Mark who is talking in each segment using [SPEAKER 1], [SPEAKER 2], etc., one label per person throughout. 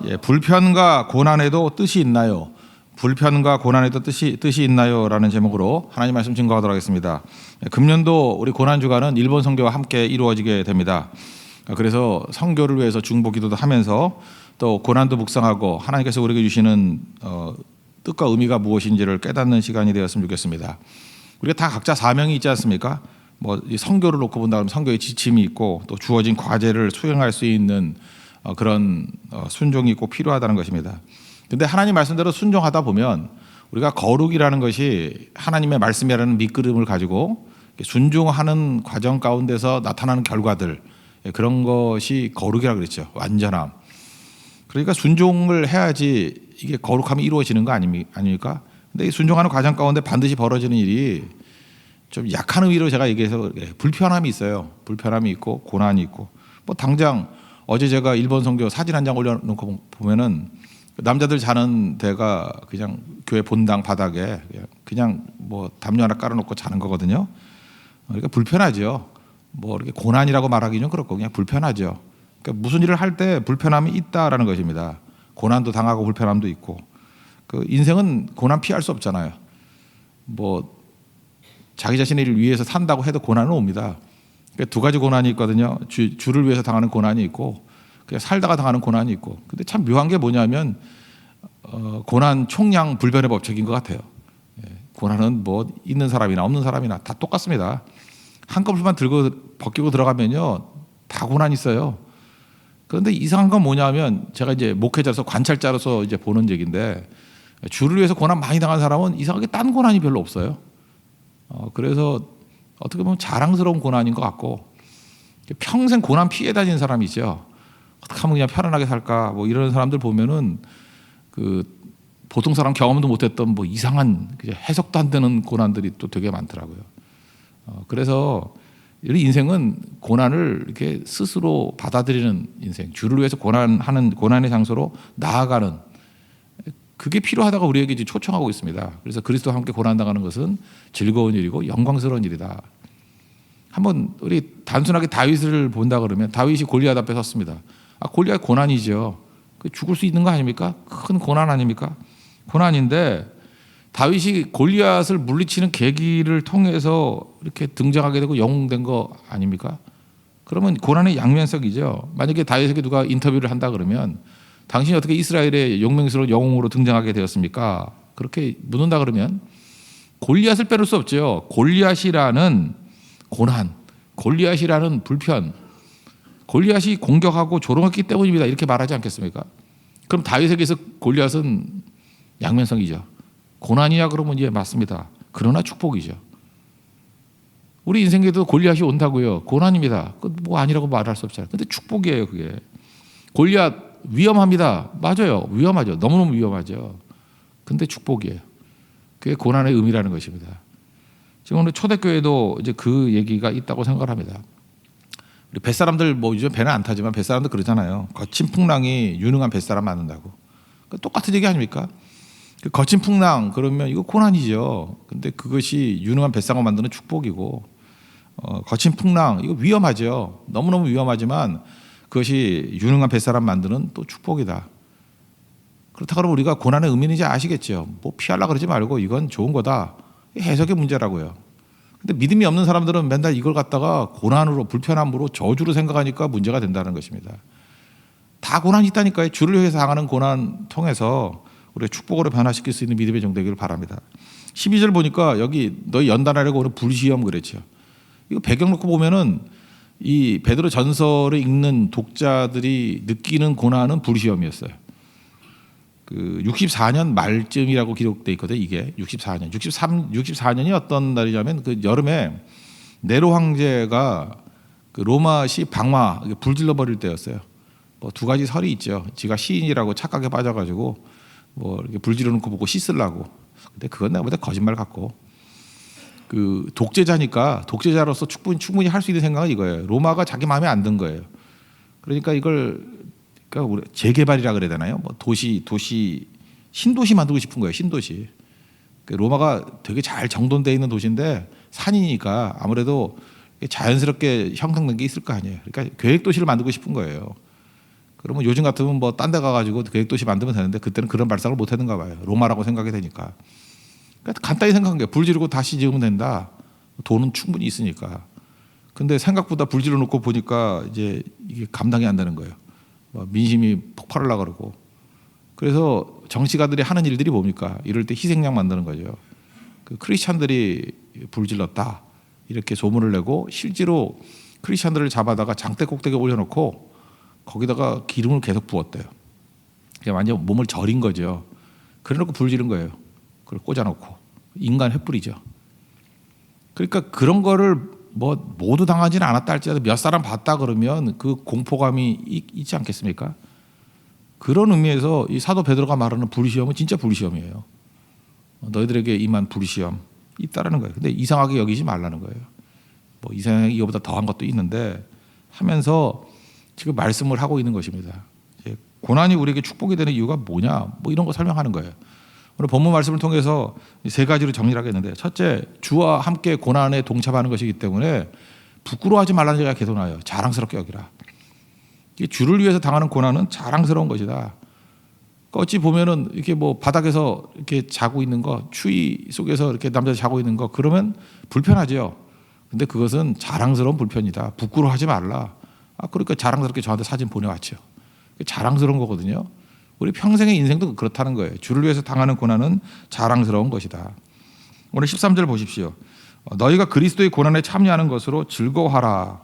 [SPEAKER 1] 예, 불편과 고난에도 뜻이 있나요? 불편과 고난에도 뜻이 있나요? 라는 제목으로 하나님 말씀 증거하도록 하겠습니다. 금년도 우리 고난 주간은 일본 선교와 함께 이루어지게 됩니다. 그래서 선교를 위해서 중보 기도도 하면서 또 고난도 묵상하고 하나님께서 우리에게 주시는 뜻과 의미가 무엇인지를 깨닫는 시간이 되었으면 좋겠습니다. 우리가 다 각자 사명이 있지 않습니까? 뭐 선교를 놓고 본다면 선교의 지침이 있고 또 주어진 과제를 수행할 수 있는 그런 순종이 꼭 필요하다는 것입니다. 그런데 하나님 말씀대로 순종하다 보면 우리가 거룩이라는 것이 하나님의 말씀이라는 밑그림을 가지고 순종하는 과정 가운데서 나타나는 결과들, 그런 것이 거룩이라고 그랬죠. 완전함. 그러니까 순종을 해야지 이게 거룩함이 이루어지는 거 아닙니까? 근데 이 순종하는 과정 가운데 반드시 벌어지는 일이 좀 약한 의미로 제가 얘기해서 불편함이 있어요. 불편함이 있고 고난이 있고. 뭐 당장 어제 제가 일본 선교 사진 한 장 올려놓고 보면은 남자들 자는 데가 그냥 교회 본당 바닥에 그냥 뭐 담요 하나 깔아놓고 자는 거거든요. 그러니까 불편하죠. 뭐 이렇게 고난이라고 말하기 좀 그렇고 그냥 불편하죠. 그러니까 무슨 일을 할 때 불편함이 있다라는 것입니다. 고난도 당하고 불편함도 있고. 그 인생은 고난 피할 수 없잖아요. 뭐 자기 자신의 일을 위해서 산다고 해도 고난은 옵니다. 그러니까 두 가지 고난이 있거든요. 주를 위해서 당하는 고난이 있고 그냥 살다가 당하는 고난이 있고. 근데 참 묘한 게 뭐냐면 고난 총량 불변의 법칙인 것 같아요. 고난은 뭐 있는 사람이나 없는 사람이나 다 똑같습니다. 한꺼풀만 들고 벗기고 들어가면요 다 고난 있어요. 그런데 이상한 건 뭐냐면 제가 이제 목회자로서 관찰자로서 이제 보는 얘기인데 주를 위해서 고난 많이 당한 사람은 이상하게 딴 고난이 별로 없어요. 그래서 어떻게 보면 자랑스러운 고난인 것 같고 평생 고난 피해 다니는 사람이죠. 어떻게 하면 그냥 편안하게 살까 뭐 이런 사람들 보면은 그 보통 사람 경험도 못했던 뭐 이상한 해석도 안 되는 고난들이 또 되게 많더라고요. 그래서 이 인생은 고난을 이렇게 스스로 받아들이는 인생, 주를 위해서 고난하는 고난의 장소로 나아가는 그게 필요하다고 우리에게 이제 초청하고 있습니다. 그래서 그리스도와 함께 고난당하는 것은 즐거운 일이고 영광스러운 일이다. 한번 우리 단순하게 다윗을 본다 그러면 다윗이 골리앗 앞에 섰습니다. 골리앗 고난이죠. 죽을 수 있는 거 아닙니까? 큰 고난 아닙니까? 고난인데 다윗이 골리앗을 물리치는 계기를 통해서 이렇게 등장하게 되고 영웅된 거 아닙니까? 그러면 고난의 양면성이죠. 만약에 다윗에게 누가 인터뷰를 한다 그러면 당신이 어떻게 이스라엘의 용맹스러운 영웅으로 등장하게 되었습니까? 그렇게 묻는다 그러면 골리앗을 빼놓을 수 없죠. 골리앗이라는 고난, 골리앗이라는 불편, 골리앗이 공격하고 조롱했기 때문입니다. 이렇게 말하지 않겠습니까? 그럼 다윗에게서 골리앗은 양면성이죠. 고난이냐 그러면 예 맞습니다. 그러나 축복이죠. 우리 인생에도 골리앗이 온다고요. 고난입니다. 뭐 아니라고 말할 수 없잖아요. 근데 축복이에요 그게. 골리앗 위험합니다. 맞아요. 위험하죠. 너무너무 위험하죠. 근데 축복이에요. 그게 고난의 의미라는 것입니다. 지금 오늘 초대교회도 이제 그 얘기가 있다고 생각을 합니다. 우리 뱃사람들 뭐 요즘 배는 안 타지만 뱃사람들 그러잖아요. 거친 풍랑이 유능한 뱃사람 만든다고. 똑같은 얘기 아닙니까? 거친 풍랑 그러면 이거 고난이죠. 근데 그것이 유능한 뱃사람을 만드는 축복이고 거친 풍랑 이거 위험하죠. 너무너무 위험하지만 그것이 유능한 뱃사람 만드는 또 축복이다. 그렇다 그러면 우리가 고난의 의미는 이제 아시겠죠. 뭐 피하려고 그러지 말고 이건 좋은 거다. 해석의 문제라고요. 근데 믿음이 없는 사람들은 맨날 이걸 갖다가 고난으로 불편함으로 저주로 생각하니까 문제가 된다는 것입니다. 다 고난이 있다니까요. 주를 위해서 당하는 고난 통해서 우리가 축복으로 변화시킬 수 있는 믿음의 종 되기를 바랍니다. 12절 보니까 여기 너희 연단하려고 오는 불시험 그랬죠. 이거 배경 놓고 보면은 이 베드로 전서를 읽는 독자들이 느끼는 고난은 불시험이었어요. 그 64년 말쯤이라고 기록돼 있거든요. 이게 64년이 어떤 날이냐면 그 여름에 네로 황제가 그 로마시 방화 불질러 버릴 때였어요. 뭐 두 가지 설이 있죠. 지가 시인이라고 착각에 빠져가지고 뭐 이렇게 불질러 놓고 보고 씻으려고. 근데 그건 내가 볼 때 거짓말 같고. 그 독재자니까 독재자로서 충분히 할 수 있는 생각은 이거예요. 로마가 자기 마음에 안 든 거예요. 그러니까 이걸 그러니까 우리 재개발이라 그래야 되나요? 뭐 도시 신도시 만들고 싶은 거예요. 신도시. 로마가 되게 잘 정돈되어 있는 도시인데 산이니까 아무래도 자연스럽게 형성된 게 있을 거 아니에요. 그러니까 계획 도시를 만들고 싶은 거예요. 그러면 요즘 같으면 뭐 딴 데 가가지고 계획도시 만들면 되는데 그때는 그런 발상을 못 했는가 봐요. 로마라고 생각이 되니까. 그러니까 간단히 생각한 게 불 지르고 다시 지으면 된다. 돈은 충분히 있으니까. 근데 생각보다 불 질러 놓고 보니까 이제 이게 감당이 안 되는 거예요. 민심이 폭발하려고 그러고. 그래서 정치가들이 하는 일들이 뭡니까? 이럴 때 희생양 만드는 거죠. 그 크리스찬들이 불 질렀다. 이렇게 소문을 내고 실제로 크리스찬들을 잡아다가 장대 꼭대기에 올려놓고 거기다가 기름을 계속 부었대요. 그냥 완전 몸을 절인 거죠. 그래놓고 불 지른 거예요. 그걸 꽂아놓고. 인간 횃불이죠. 그러니까 그런 거를 뭐 모두 당하지는 않았다 할지라도 몇 사람 봤다 그러면 그 공포감이 있지 않겠습니까? 그런 의미에서 이 사도 베드로가 말하는 불시험은 진짜 불시험이에요. 너희들에게 임한 불시험 있다라는 거예요. 근데 이상하게 여기지 말라는 거예요. 뭐 이상하게 이거보다 더한 것도 있는데 하면서 지금 말씀을 하고 있는 것입니다. 고난이 우리에게 축복이 되는 이유가 뭐냐? 뭐 이런 거 설명하는 거예요. 오늘 본문 말씀을 통해서 세 가지로 정리를 하겠는데, 첫째, 주와 함께 고난에 동참하는 것이기 때문에 부끄러워하지 말라는 얘기가 계속 나와요. 자랑스럽게 여기라. 주를 위해서 당하는 고난은 자랑스러운 것이다. 어찌 보면은 이렇게 뭐 바닥에서 이렇게 자고 있는 거, 추위 속에서 이렇게 남자 자고 있는 거, 그러면 불편하죠. 근데 그것은 자랑스러운 불편이다. 부끄러워하지 말라. 그러니까 자랑스럽게 저한테 사진 보내왔죠. 자랑스러운 거거든요. 우리 평생의 인생도 그렇다는 거예요. 주를 위해서 당하는 고난은 자랑스러운 것이다. 오늘 13절 보십시오. 너희가 그리스도의 고난에 참여하는 것으로 즐거워하라.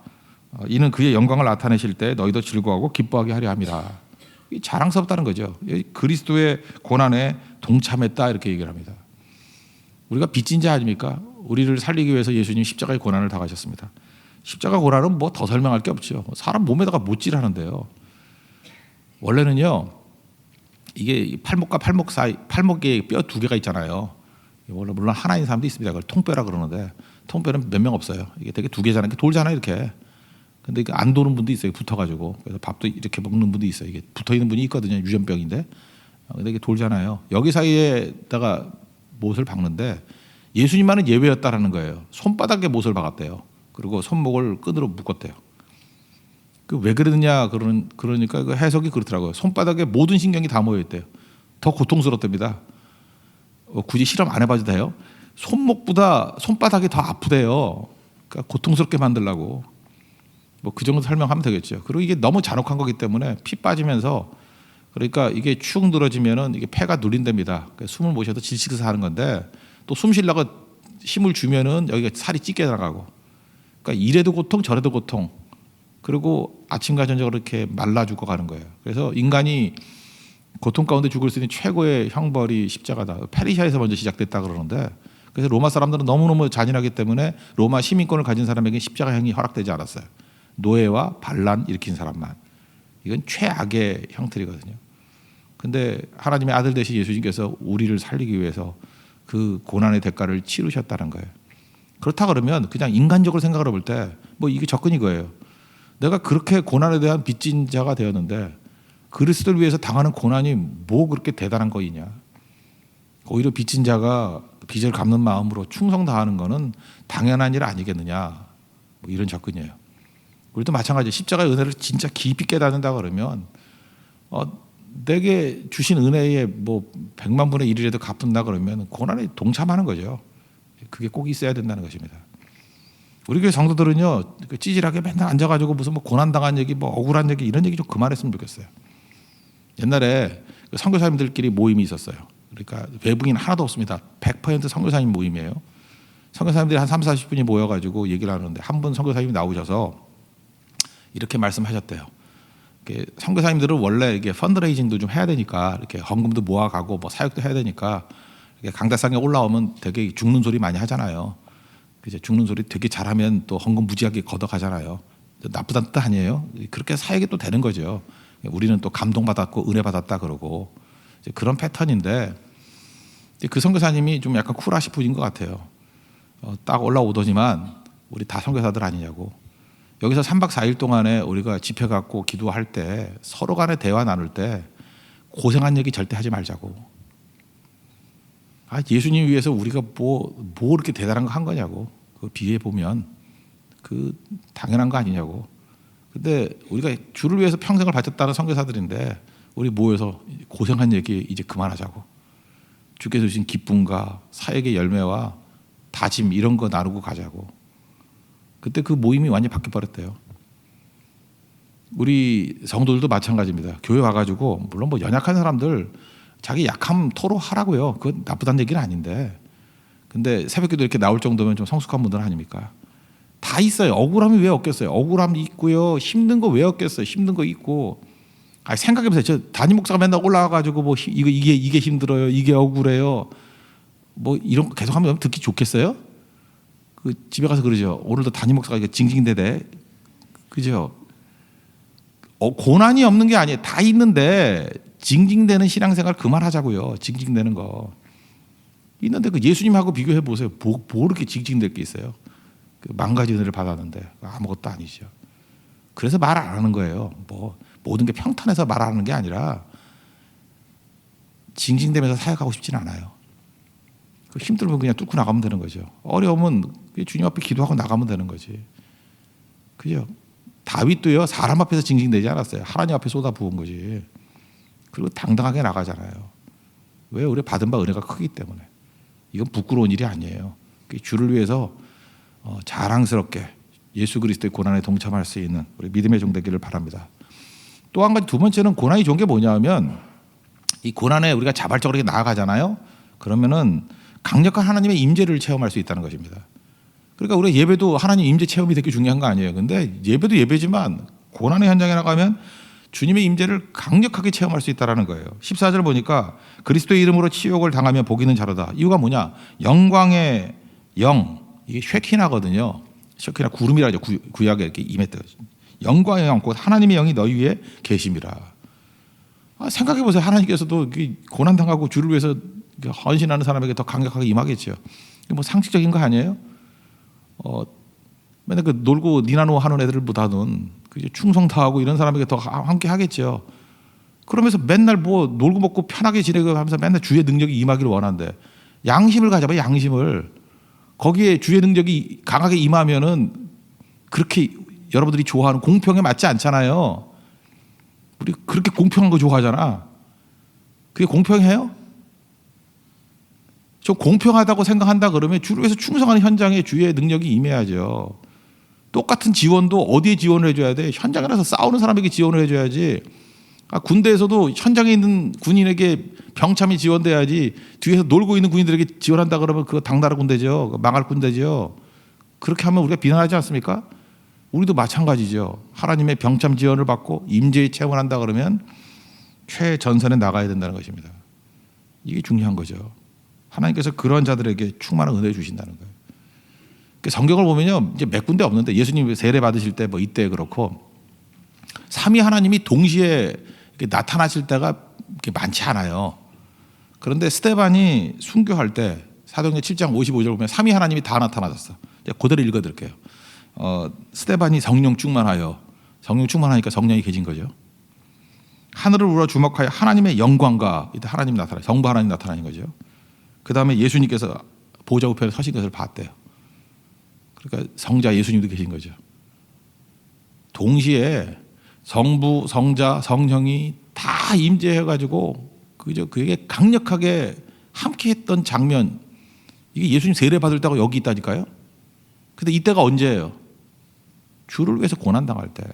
[SPEAKER 1] 이는 그의 영광을 나타내실 때 너희도 즐거워하고 기뻐하게 하려 함이라. 자랑스럽다는 거죠. 그리스도의 고난에 동참했다 이렇게 얘기를 합니다. 우리가 빚진 자 아닙니까? 우리를 살리기 위해서 예수님 십자가의 고난을 당하셨습니다. 십자가 고난은 뭐 더 설명할 게 없죠. 사람 몸에다가 못질하는데요. 원래는요, 이게 팔목과 팔목 사이, 팔목에 뼈 두 개가 있잖아요. 원래 물론 하나인 사람도 있습니다. 그걸 통뼈라 그러는데 통뼈는 몇 명 없어요. 이게 되게 두 개잖아요. 돌잖아요, 이렇게. 근데 이게 안 도는 분도 있어요. 붙어가지고. 그래서 밥도 이렇게 먹는 분도 있어요. 이게 붙어 있는 분이 있거든요. 유전병인데. 근데 이게 돌잖아요. 여기 사이에다가 못을 박는데 예수님만은 예외였다라는 거예요. 손바닥에 못을 박았대요. 그리고 손목을 끈으로 묶었대요. 왜 그러느냐 그러니까 그 해석이 그렇더라고요. 손바닥에 모든 신경이 다 모여 있대요. 더 고통스럽답니다. 굳이 실험 안 해봐도 돼요. 손목보다 손바닥이 더 아프대요. 그러니까 고통스럽게 만들라고. 뭐 그 정도 설명하면 되겠죠. 그리고 이게 너무 잔혹한 거기 때문에 피 빠지면서 그러니까 이게 축 늘어지면은 이게 폐가 눌린답니다. 그러니까 숨을 못 쉬어도 질식해서 하는 건데 또 숨 쉬려고 힘을 주면은 여기가 살이 찢겨 나가고. 그러니까 이래도 고통 저래도 고통. 그리고 아침과 저녁으로 이렇게 말라 죽어 가는 거예요. 그래서 인간이 고통 가운데 죽을 수 있는 최고의 형벌이 십자가다. 페르시아에서 먼저 시작됐다 그러는데 그래서 로마 사람들은 너무너무 잔인하기 때문에 로마 시민권을 가진 사람에게 십자가형이 허락되지 않았어요. 노예와 반란 일으킨 사람만. 이건 최악의 형틀이거든요. 근데 하나님의 아들 되신 예수님께서 우리를 살리기 위해서 그 고난의 대가를 치르셨다는 거예요. 그렇다 그러면 그냥 인간적으로 생각을 해볼 때 뭐 이게 접근이 거예요. 내가 그렇게 고난에 대한 빚진 자가 되었는데 그리스도를 위해서 당하는 고난이 뭐 그렇게 대단한 거이냐. 오히려 빚진 자가 빚을 갚는 마음으로 충성 다하는 거는 당연한 일 아니겠느냐. 뭐 이런 접근이에요. 우리도 마찬가지. 십자가의 은혜를 진짜 깊이 깨닫는다 그러면 내게 주신 은혜의 뭐 100만 분의 1이라도 갚는다 그러면 고난에 동참하는 거죠. 그게 꼭 있어야 된다는 것입니다. 우리 교회 성도들은요, 찌질하게 맨날 앉아가지고 무슨 뭐 고난당한 얘기, 뭐 억울한 얘기 이런 얘기 좀 그만했으면 좋겠어요. 옛날에 선교사님들끼리 모임이 있었어요. 그러니까 외국인 하나도 없습니다. 100% 선교사님 모임이에요. 선교사님들이 한 3, 40분이 모여가지고 얘기를 하는데 한 분 선교사님이 나오셔서 이렇게 말씀하셨대요. 선교사님들은 원래 이게 펀드레이징도 좀 해야 되니까 이렇게 헌금도 모아가고 뭐 사역도 해야 되니까 강대상에 올라오면 되게 죽는 소리 많이 하잖아요. 이제 죽는 소리 되게 잘하면 또 헌금 무지하게 걷어가잖아요. 나쁘다는 뜻 아니에요. 그렇게 사역이 또 되는 거죠. 우리는 또 감동받았고 은혜 받았다 그러고 이제 그런 패턴인데 그 선교사님이 좀 약간 쿨하신 분인 것 같아요. 딱 올라오더니만 우리 다 선교사들 아니냐고. 여기서 3박 4일 동안에 우리가 집회 갖고 기도할 때 서로 간에 대화 나눌 때 고생한 얘기 절대 하지 말자고. 예수님 위해서 우리가 뭐 이렇게 대단한 거 한 거냐고. 그 비유해 보면 그 당연한 거 아니냐고. 근데 우리가 주를 위해서 평생을 바쳤다는 선교사들인데 우리 모여서 고생한 얘기 이제 그만하자고. 주께서 주신 기쁨과 사역의 열매와 다짐 이런 거 나누고 가자고. 그때 그 모임이 완전히 바뀌어버렸대요. 우리 성도들도 마찬가지입니다. 교회 와가지고 물론 뭐 연약한 사람들 자기 약함 토로하라고요. 그건 나쁘다는 얘기는 아닌데, 근데 새벽기도 이렇게 나올 정도면 좀 성숙한 분들 아닙니까? 다 있어요. 억울함이 왜 없겠어요? 억울함이 있고요. 힘든 거 왜 없겠어요? 힘든 거 있고. 생각해보세요. 저 담임 목사가 맨날 올라와가지고 뭐 이게 힘들어요. 이게 억울해요. 뭐 이런 거 계속하면 듣기 좋겠어요? 그 집에 가서 그러죠. 오늘도 담임 목사가 이게 징징대대. 그죠? 고난이 없는 게 아니에요. 다 있는데 징징대는 신앙생활 그만하자고요. 징징대는 거. 있는데 그 예수님하고 비교해 보세요. 뭐 이렇게 징징댈 게 있어요? 그 망가진 은혜를 받았는데 아무것도 아니죠. 그래서 말 안 하는 거예요. 뭐 모든 게 평탄해서 말 안 하는 게 아니라 징징대면서 사역하고 싶진 않아요. 힘들면 그냥 뚫고 나가면 되는 거죠. 어려우면 주님 앞에 기도하고 나가면 되는 거지. 그죠? 다윗도요 사람 앞에서 징징대지 않았어요. 하나님 앞에 쏟아부은 거지. 그리고 당당하게 나가잖아요. 왜? 우리 받은 바 은혜가 크기 때문에. 이건 부끄러운 일이 아니에요. 주를 위해서 자랑스럽게 예수 그리스도의 고난에 동참할 수 있는 우리 믿음의 종 되기를 바랍니다. 또 한 가지 두 번째는 고난이 좋은 게 뭐냐면 이 고난에 우리가 자발적으로 이렇게 나아가잖아요. 그러면은 강력한 하나님의 임재를 체험할 수 있다는 것입니다. 그러니까 우리 예배도 하나님 임재 체험이 되게 중요한 거 아니에요. 근데 예배도 예배지만 고난의 현장에 나가면 주님의 임재를 강력하게 체험할 수 있다는 거예요. 14절 보니까 그리스도의 이름으로 치욕을 당하면 복 있는 자로다. 이유가 뭐냐? 영광의 영, 이게 쉐키나거든요. 쉐키나 구름이라죠. 구약에 이렇게 임했다. 영광의 영, 곧 하나님의 영이 너희 위에 계심이라. 생각해 보세요. 하나님께서도 고난 당하고 주를 위해서 헌신하는 사람에게 더 강력하게 임하겠죠. 뭐 상식적인 거 아니에요? 맨날 그 놀고 니나노 하는 애들보다는 충성 다하고 이런 사람에게 더 함께 하겠죠. 그러면서 맨날 뭐 놀고 먹고 편하게 지내고 하면서 맨날 주의 능력이 임하기를 원하는데 양심을 가져봐. 양심을. 거기에 주의 능력이 강하게 임하면은 그렇게 여러분들이 좋아하는 공평에 맞지 않잖아요. 우리 그렇게 공평한 거 좋아하잖아. 그게 공평해요? 저 공평하다고 생각한다 그러면 주를 위해서 충성하는 현장에 주의 능력이 임해야죠. 똑같은 지원도 어디에 지원을 해줘야 돼? 현장에 나서 싸우는 사람에게 지원을 해줘야지. 군대에서도 현장에 있는 군인에게 병참이 지원돼야지 뒤에서 놀고 있는 군인들에게 지원한다 그러면 그거 당나라 군대죠. 망할 군대죠. 그렇게 하면 우리가 비난하지 않습니까? 우리도 마찬가지죠. 하나님의 병참 지원을 받고 임재의 체험을 한다 그러면 최전선에 나가야 된다는 것입니다. 이게 중요한 거죠. 하나님께서 그런 자들에게 충만한 은혜 주신다는 거예요. 성경을 보면요, 이제 몇 군데 없는데 예수님 세례 받으실 때 뭐 이때 그렇고 삼위 하나님이 동시에 나타나실 때가 많지 않아요. 그런데 스데반이 순교할 때 사도행전 7장 55절 보면 삼위 하나님이 다 나타나셨어. 그대로 읽어드릴게요. 스데반이 성령 충만하여, 성령 충만하니까 성령이 계신 거죠. 하늘을 우러 주목하여 하나님의 영광과, 이때 하나님 나타나, 성부 하나님 나타나는 거죠. 그 다음에 예수님께서 보좌 우편에 서신 것을 봤대요. 그러니까 성자 예수님도 계신 거죠. 동시에 성부, 성자, 성령이 다 임재해가지고 그게 강력하게 함께했던 장면. 이게 예수님 세례 받을 때가 여기 있다니까요. 근데 이때가 언제예요? 주를 위해서 고난 당할 때.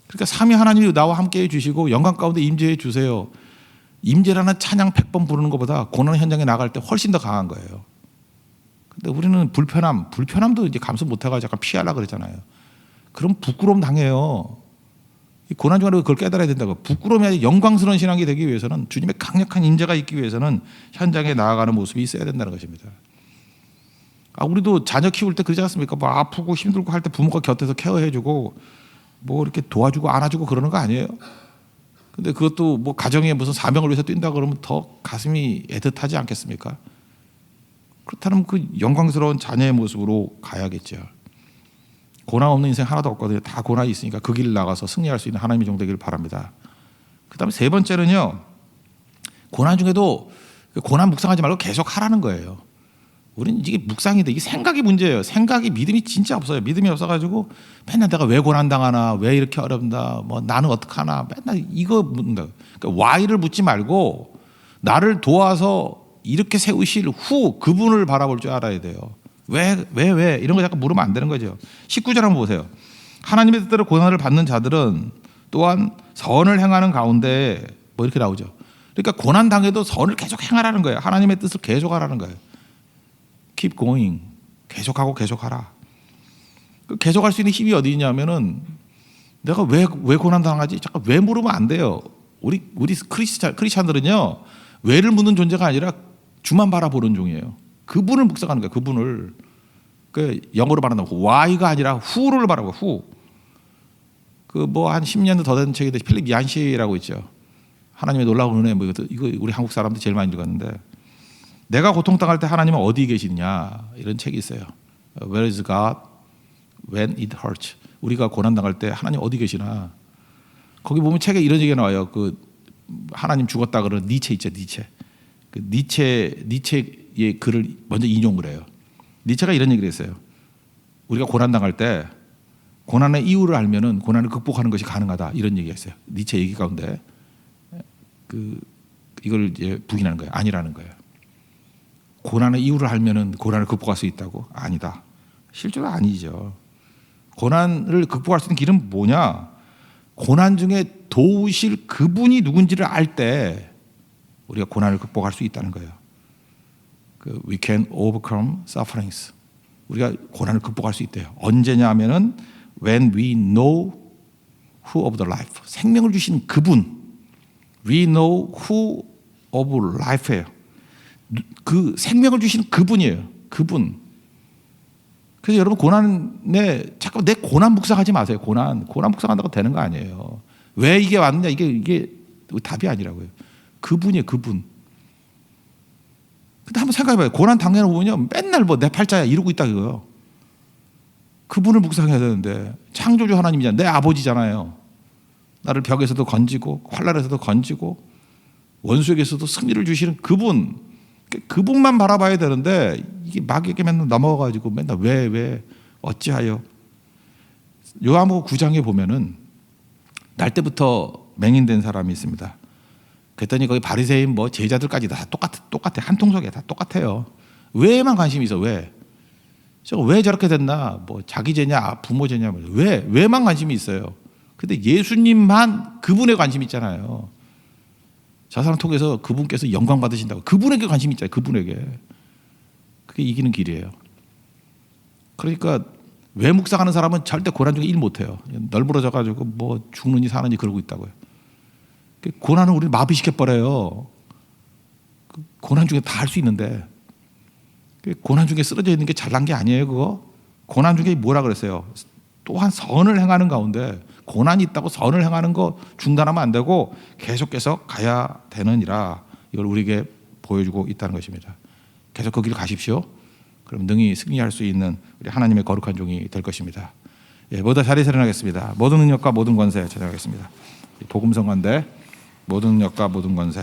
[SPEAKER 1] 그러니까 삼위 하나님이 나와 함께해 주시고 영광 가운데 임재해 주세요. 임재라는 찬양 100번 부르는 것보다 고난 현장에 나갈 때 훨씬 더 강한 거예요. 근데 우리는 불편함도 이제 감수 못해가지고 약간 피하려고 그러잖아요. 그럼 부끄러움 당해요. 이 고난 중간에 그걸 깨달아야 된다고. 부끄러움이 아니라 영광스러운 신앙이 되기 위해서는 주님의 강력한 임재가 있기 위해서는 현장에 나아가는 모습이 있어야 된다는 것입니다. 우리도 자녀 키울 때 그러지 않습니까? 뭐 아프고 힘들고 할 때 부모가 곁에서 케어해주고 뭐 이렇게 도와주고 안아주고 그러는 거 아니에요? 근데 그것도 뭐 가정에 무슨 사명을 위해서 뛴다 그러면 더 가슴이 애틋하지 않겠습니까? 그렇다면 그 영광스러운 자녀의 모습으로 가야겠죠. 고난 없는 인생 하나도 없거든요. 다 고난이 있으니까 그 길을 나가서 승리할 수 있는 하나님의 종 되기를 바랍니다. 그 다음에 세 번째는요. 고난 중에도 고난 묵상하지 말고 계속 하라는 거예요. 우리는 이게 묵상인데 이게 생각이 문제예요. 생각이 믿음이 진짜 없어요. 믿음이 없어가지고 맨날 내가 왜 고난당하나, 왜 이렇게 어렵나, 뭐 나는 어떡하나, 맨날 이거 묻는다. 그러니까 why를 묻지 말고 나를 도와서 이렇게 세우실 후 그분을 바라볼 줄 알아야 돼요. 왜 이런 거 자꾸 물으면 안 되는 거죠. 19절 한번 보세요. 하나님의 뜻대로 고난을 받는 자들은 또한 선을 행하는 가운데 뭐 이렇게 나오죠. 그러니까 고난 당해도 선을 계속 행하라는 거예요. 하나님의 뜻을 계속 하라는 거예요. Keep going. 계속하고 계속하라. 계속할 수 있는 힘이 어디 있냐면은 내가 왜 고난 당하지? 잠깐 왜 물으면 안 돼요. 우리 크리스찬들은요 왜를 묻는 존재가 아니라 주만 바라보는 종이에요. 그분을 묵상하는 거예요. 그분을 그 영어로 말하면 why가 아니라 who를 바라고 who. 그 뭐 한 10년도 더 된 책인데 필립 얀시라고 있죠. 하나님의 놀라운 은혜 뭐 이거 우리 한국 사람들이 제일 많이 읽었는데 내가 고통당할 때 하나님은 어디 계시느냐 이런 책이 있어요. Where is God when it hurts? 우리가 고난당할 때 하나님 어디 계시나? 거기 보면 책에 이런 얘기가 나와요. 그 하나님 죽었다 그러는 니체 있죠. 니체. 그 니체의 글을 먼저 인용을 해요. 니체가 이런 얘기를 했어요. 우리가 고난당할 때 고난의 이유를 알면은 고난을 극복하는 것이 가능하다 이런 얘기했어요. 니체 얘기 가운데 이걸 이제 부인하는 거예요. 아니라는 거예요. 고난의 이유를 알면은 고난을 극복할 수 있다고? 아니다. 실제로 아니죠. 고난을 극복할 수 있는 길은 뭐냐? 고난 중에 도우실 그분이 누군지를 알 때 우리가 고난을 극복할 수 있다는 거예요. We can overcome sufferings. 우리가 고난을 극복할 수 있대요. 언제냐 하면은 when we know who of the life. 생명을 주신 그분. We know who of life예요. 그 생명을 주신 그분이에요. 그분. 그래서 여러분 고난에 자꾸 내 고난 묵상하지 마세요. 고난 묵상한다고 되는 거 아니에요. 왜 이게 왔느냐 이게 답이 아니라고요. 그분이에요. 그분. 근데 한번 생각해봐요. 고난 당연히 보면요 맨날 뭐 내 팔자야 이러고 있다 이거요. 그분을 묵상해야 되는데 창조주 하나님이잖아요. 내 아버지잖아요. 나를 벽에서도 건지고 환난에서도 건지고 원수에게서도 승리를 주시는 그분만 바라봐야 되는데 이게 마귀에게 맨날 넘어가가지고 맨날 왜 어찌하여. 요한복음 9장에 보면은 날 때부터 맹인된 사람이 있습니다. 그랬더니 거기 바리새인 뭐 제자들까지 다 똑같아. 한 통속에 다 똑같아요. 왜만 관심이 있어? 왜 저렇게 됐나? 뭐 자기 죄냐 부모 죄냐 왜만 관심이 있어요. 근데 예수님만 그분에 관심 있잖아요. 저 사람 통해서 그분께서 영광 받으신다고 그분에게 관심 있잖아요. 그분에게. 그게 이기는 길이에요. 그러니까 왜 묵상하는 사람은 절대 고난 중에 일 못해요. 널브러져 가지고 뭐 죽는지 사는지 그러고 있다고요. 고난은 우리를 마비시켜버려요. 고난 중에 다 할 수 있는데 고난 중에 쓰러져 있는 게 잘난 게 아니에요. 그거 고난 중에 뭐라 그랬어요? 또한 선을 행하는 가운데 고난이 있다고 선을 행하는 거 중단하면 안 되고 계속해서 가야 되느니라. 이걸 우리에게 보여주고 있다는 것입니다. 계속 그 길을 가십시오. 그럼 능히 승리할 수 있는 우리 하나님의 거룩한 종이 될 것입니다. 모두 자리에 일어나겠습니다. 모든 능력과 모든 권세 찬양하겠습니다. 복음성가인데 모든 능력과 모든 권세